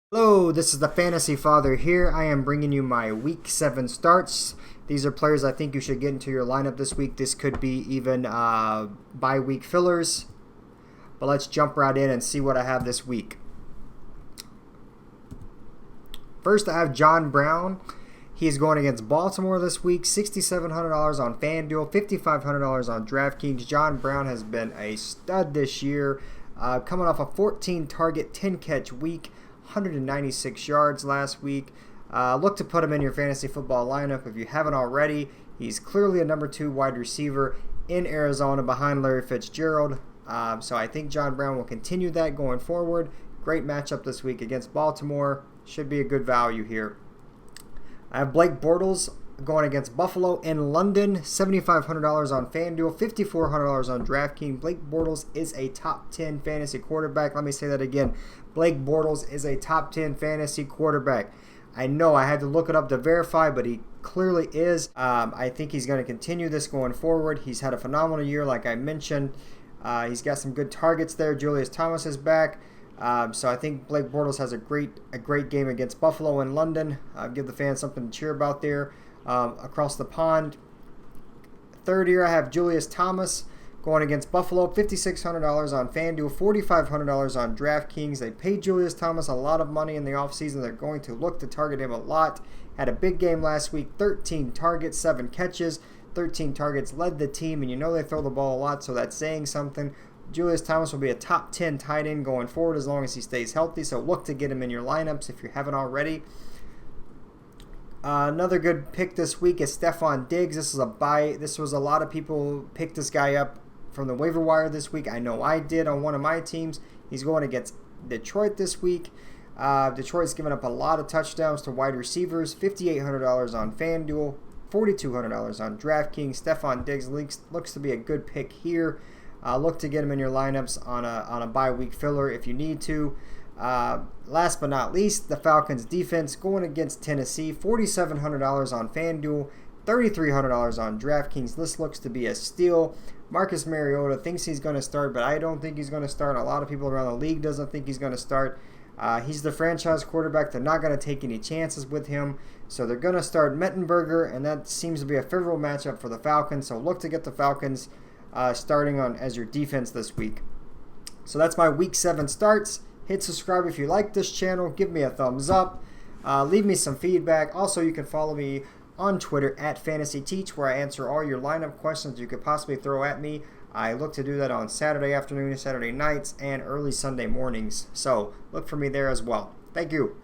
Hello, this is the Fantasy Father here. I am bringing you my Week 7 starts. These are players I think you should get into your lineup this week. This could be even bye-week fillers. But let's jump right in and see what I have this week. First, I have John Brown. He is going against Baltimore this week. $6,700 on FanDuel, $5,500 on DraftKings. John Brown has been a stud this year. Coming off a 14-target, 10-catch week. 196 yards last week. Look to put him in your fantasy football lineup if you haven't already. He's clearly a number 2 wide receiver in Arizona behind Larry Fitzgerald. So I think John Brown will continue that going forward. Great matchup this week against Baltimore. Should be a good value here. I have Blake Bortles going against Buffalo in London. $7,500 on FanDuel, $5,400 on DraftKings. Blake Bortles is a top 10 fantasy quarterback. Let me say that again. Blake Bortles is a top 10 fantasy quarterback. I know I had to look it up to verify, but he clearly is. I think he's going to continue this going forward. He's had a phenomenal year, like I mentioned. He's got some good targets there. Julius Thomas is back. So I think Blake Bortles has a great game against Buffalo in London. Give the fans something to cheer about there. Across the pond. Third year, I have Julius Thomas going against Buffalo. $5,600 on FanDuel, $4,500 on DraftKings. They paid Julius Thomas a lot of money in the offseason. They're going to look to target him a lot. Had a big game last week, 13 targets, 7 catches. 13 targets, led the team, and you know they throw the ball a lot, so that's saying something. Julius Thomas will be a top 10 tight end going forward as long as he stays healthy, so look to get him in your lineups if you haven't already. Another good pick this week is Stephon Diggs. This is a buy. This was a lot of people picked this guy up from the waiver wire this week. I know I did on one of my teams. He's going against Detroit this week. Detroit's given up a lot of touchdowns to wide receivers. $5,800 on FanDuel, $4,200 on DraftKings. Stephon Diggs looks to be a good pick here. Look to get him in your lineups on a bye week filler if you need to. Last but not least, the Falcons defense going against Tennessee. $4,700 on FanDuel, $3,300 on DraftKings. This looks to be a steal. Marcus Mariota thinks he's going to start, but I don't think he's going to start. A lot of people around the league doesn't think he's going to start. He's the franchise quarterback. They're not going to take any chances with him. So they're going to start Mettenberger, and that seems to be a favorable matchup for the Falcons. So look to get the Falcons starting on as your defense this week. So that's my Week 7 starts. Hit subscribe if you like this channel. Give me a thumbs up. Leave me some feedback. Also, you can follow me on Twitter at FantasyTeach, where I answer all your lineup questions you could possibly throw at me. I look to do that on Saturday afternoon, Saturday nights, and early Sunday mornings. So look for me there as well. Thank you.